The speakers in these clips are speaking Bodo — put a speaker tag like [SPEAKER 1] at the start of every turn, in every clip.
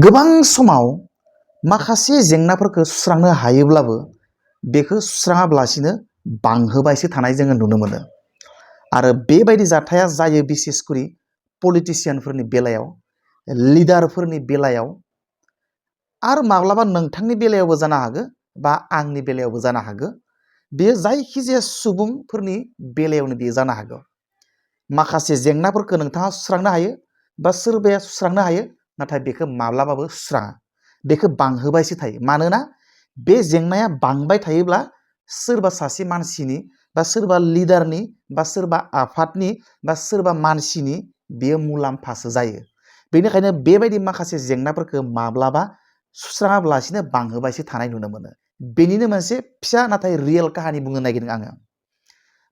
[SPEAKER 1] गोबां समाव माखासे जेंनाफोरखौ सुस्रांनो हायोब्लाबो बेखौ सुस्राङाब्लासिनो बांहोबायसो थानाय जोङो नुनो मोनो आरो बेबायदि जाथाया जायो बिसेसकरि पलिटिसियानफोरनि बेलायाव लिडारफोरनि बेलायाव आरो माब्लाबा नोंथांनि बेलायावबो जानो हागौ बा आंनि बेलायावबो जानो हागौ बेयो जायखिजाया सुबुंफोरनि बेलायावनो बेयो जानो हागौ माखासे जेंनाफोरखौ नोंथाङा सुस्रांनो हायो बा सोरबाया सुस्रांनो हायो नाथाय बेखौ माब्लाबाबो सुस्राङा बेखौ बांहोबायसो थायो मानोना बे जेंनाया बांबाय थायोब्ला सोरबा सासे मानसिनि बा सोरबा लिडारनि बा सोरबा आफादनि बा सोरबा मानसिनि बेयो मुलाम्फासो जायो बेनिखायनो बेबायदि माखासे जेंनाफोरखौ माब्लाबा सुस्राङाब्लासिनो बांहोबायसो थानाय नुनो मोनो बेनिनो मोनसे फिसा नाथाय रियेल काहानि बुंनो नागिरदों आङो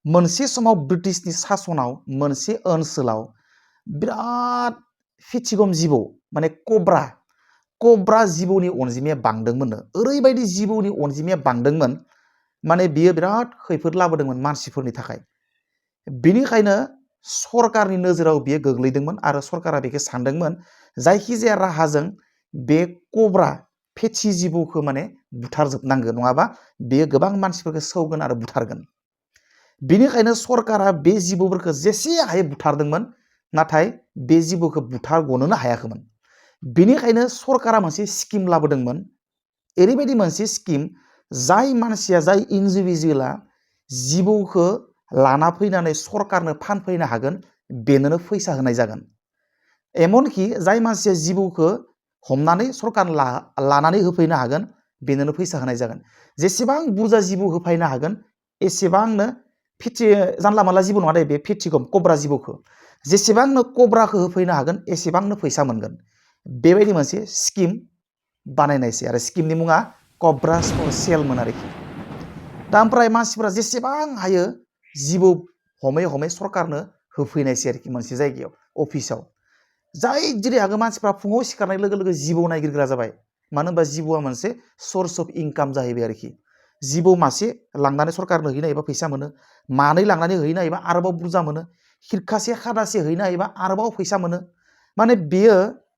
[SPEAKER 1] मोनसे समाव ब्रिटिशनि सासनाव मोनसे ओनसोलाव बिराद फिथिगम जिबौ माने कब्रा जिबौनि अनजिमाया बांदोंमोन ओरैबायदि जिबौनि अनजिमाया बांदोंमोन माने बियो बिराद खैफोद लाबोदोंमोन मानसिफोरनि थाखाय बेनिखायनो सरकारनि नोजोराव बियो गोग्लैदोंमोन आरो सरकारा बेखौ सानदोंमोन जायखिजाया राहाजों बे कब्रा फेथि जिबौखौ माने बुथारजोबनांगौ नङाबा बेयो गोबां मानसिफोरखौ सौगोन आरो बुथारगोन बेनिखायनो सरकारा बे जिबौफोरखौ जेसे हायो बुथारदोंमोन नाथाय बे जिबौखौ बुथारगनोनो हायाखैमोन बेनिखायनो सरकारा मोनसे स्किम लाबोदोंमोन ओरैबायदि मोनसे स्किम जाय मानसिया जाय इन्डिभिजुवेला जिबौखौ लाना फैनानै सरकारनो फानफैनो हागोन बेनोनो फैसा होनाय जागोन एमनकि जाय मानसिया जिबौखौ हमनानै सरकार लानानै होफैनो हागोन बेनोनो फैसा होनाय जागोन जेसेबां बुरजा जिबौ होफैनो हागोन एसेबांनो जानला मानला जिबौ नङा दे बे फेथिगम कब्रा जिबौखौ जेसेबांनो कब्राखौ होफैनो हागोन एसेबांनो फैसा मोनगोन बेबायदि मोनसे स्किम बानायनायसै आरो स्किमनि मुङा कब्रास फर सेलमोन आरोखि दा ओमफ्राय मानसिफोरा जेसेबां हायो जिबौ हमै हमै सरकारनो होफैनायसै आरोखि मोनसे जायगायाव अफिसाव जाय जेरै हागौ मानसिफ्रा फुङाव सिखारनाय लोगो लोगो जिबौ नागिरग्रा जाबाय मानो होनबा जिबौआ मोनसे सर्स अफ इनकाम जाहैबाय आरोखि जिबौ मासे लांनानै सरकारनो हैनो हायोबा फैसा मोनो मानै लांनानै हैनो हायोबा आरोबाव बुरजा मोनो खिरखासे खादासे हैनो हायोबा आरोबाव फैसा मोनो माने बेयो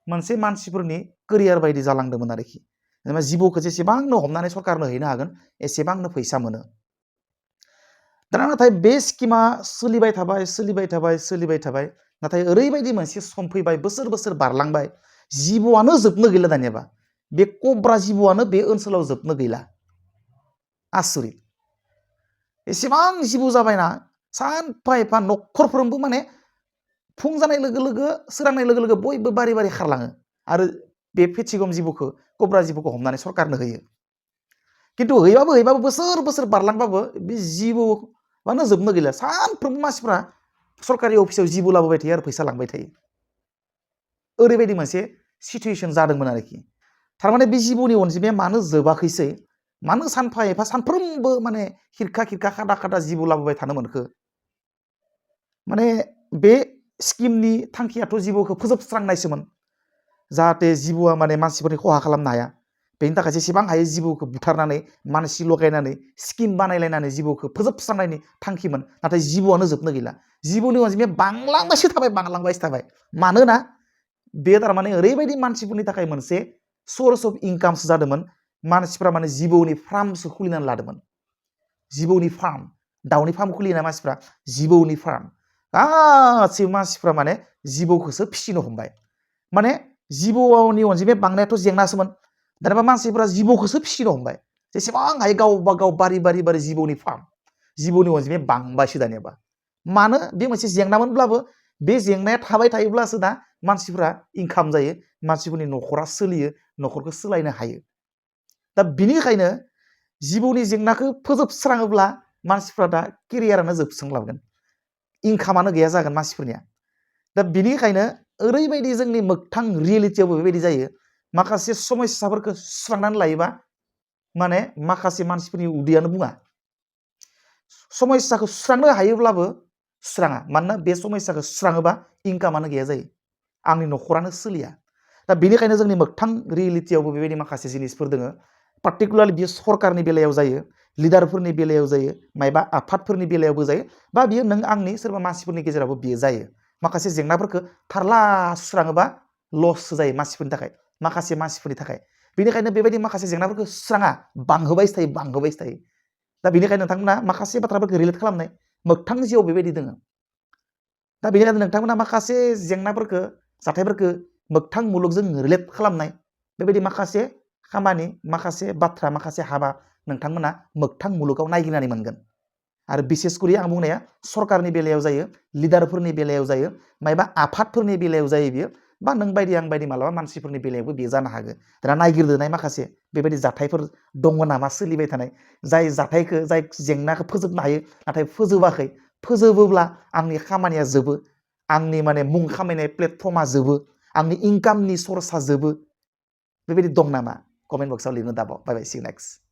[SPEAKER 1] मोनसे मानसिफोरनि केरियार बायदि जालांदोंमोन आरोखि जेनेबा जिबौखौ जेसेबांनो हमनानै सरकारनो हैनो हागोन एसेबांनो फैसा मोनो दाना नाथाय बे स्किमा सोलिबाय थाबाय नाथाय ओरैबायदि मोनसे सम फैबाय बोसोर बोसोर बारलांबाय जिबौआनो जोबनो गैला दानियाबा बे कब्रा जिबौआनो बे ओनसोलाव जोबनो गैला आसरित एसेबां जिबौ जाबायना सानफा एफा न'खरफ्रोमबो माने फुं जानाय लोगो लोगो सोरांनाय लोगो लोगो बयबो बारि बारि खारलाङो आरो बे फेथिगम जिबौखौ कब्रा जिबौखौ हमनानै सरकारनो होयो खिन्थु हैबाबो बोसोर बोसोर बारलांबाबो बे जिबौआनो जोबनो गैला सानफ्रोमबो मानसिफ्रा सरकारि अफिसाव जिबौ लाबोबाय थायो आरो फैसा लांबाय थायो ओरैबायदि मोनसे सिचुवेसन जादोंमोन आरोखि थारमाने बे जिबौनि अनजिमाया मानो जोबाखैसै मानो सानफा एफा सानफ्रोमबो माने खिरखा खादा जिबौ लाबोबाय थानो मोनखो माने बे स्किमनि थांखियाथ' जिबौखौ फोजोबस्रांनायसोमोन जाहाथे जिबौआ माने मानसिफोरनि खहा खालामनो हाया बेनि थाखाय जेसेबां हायो जिबौखौ बुथारनानै मानसि लगायनानै स्किम बानायलायनानै जिबौखौ फोजोबस्रांनायनि थांखिमोन नाथाय जिबौआनो जोबनो गैला जिबौनि अनजिमाया बांलांबायसो थाबाय मानोना बे थारमाने ओरैबायदि मानसिफोरनि थाखाय मोनसे सर्स अफ इनकामसो जादोंमोन मानसिफ्रा माने जिबौनि फार्मसो खुलिनानै लादोंमोन जिबौनि फार्म दाउनि फार्म खुलियोना मानसिफ्रा जिबौनि फार्म गासैबो मानसिफ्रा माने जिबौखौसो फिसिनो हमबाय माने जिबौनि अनजिमाया बांनायाथ' जेंनासोमोन दानिया मानसिफ्रा जिबौखौसो फिसिनो हमबाय जेसेबां हायो गावबा गाव बारि जिबौनि फार्म जिबौनि अनजिमाया बांबायसो दानियाबा मानो बे मोनसे जेंनामोनब्लाबो बे जेंनाया थाबाय थायोब्लासो दा मानसिफ्रा इनकाम जायो मानसिफोरनि न'खरा सोलियो न'खरखौ सोलायनो हायो दा बिनिखायनो जिबौनि जेंनाखौ फोजोबस्राङोब्ला मानसिफ्रा दा केरियारानो जोबस्रांलांगोन इनकामानो गैया जागोन मानसिफोरनिया दा बिनिखायनो ओरैबायदि जोंनि मोगथां रियेलिटियावबो बेबायदि जायो माखासे समस्याफोरखौ सुस्रांनानै लायोबा माने माखासे मानसिफोरनि उदैयानो बुङा समस्याखौ सुस्रांनो हायोब्लाबो सुस्राङा मानोना बे समस्याखौ सुस्राङोबा इनकामानो गैया जायो आंनि न'खरानो सोलिया दा बेनिखायनो जोंनि मोगथां रियेलिटियावबो बेबायदि माखासे जिनिसफोर दोङो पार्टिकुलारलि बियो सरकारनि बेलायाव जायो लिडारफोरनि बेलायाव जायो मायबा आफादफोरनि बेलायावबो जायो बा बियो नों आंनि सोरबा मानसिफोरनि गेजेरावबो बियो जायो माखासे जेंनाफोरखौ थारला सुस्राङोबा लससो जायो मानसिफोरनि थाखाय माखासे मानसिफोरनि थाखाय बेनिखायनो बेबायदि माखासे जेंनाफोरखौ सुस्राङा बांहोबायसो थायो दा बेनिखायनो नोंथांमोना माखासे बाथ्राफोरखौ रिलेट खालामनाय मोगथां जिउआव बेबायदि दोङो दा बेनिखायनो नोंथांमोना माखासे जेंनाफोरखौ जाथायफोरखौ मोगथां मुलुगजों रिलेट खालामनाय बेबायदि माखासे खामानि माखासे बाथ्रा माखासे हाबा नोंथांमोना मोगथां मुलुगाव नायगिरनानै मोनगोन आरो बिसेसकरि आं बुंनाया सरकारनि बेलायाव जायो लिडारफोरनि बेलायाव जायो मायबा आफादफोरनि बेलायाव जायो बियो बा नों बायदि आं बायदि मालाबा मानसिफोरनि बेलायावबो बेयो जानो हागौ दाना नायगिरदोनाय माखासे बेबायदि जाथायफोर दङ नामा सोलिबाय थानाय जाय जाथायखौ जाय जेंनाखौ फोजोबनो हायो नाथाय फोजोबाखै फोजोबोब्ला आंनि खामानिया जोबो आंनि माने मुं खामायनाय प्लेटफर्मा जोबो आंनि इनकामनि सर्सआ जोबो बेबायदि दं नामा कमेन्ट बक्सआव लिरनो दाबाव बाय बाय सि इउ नेक्स्ट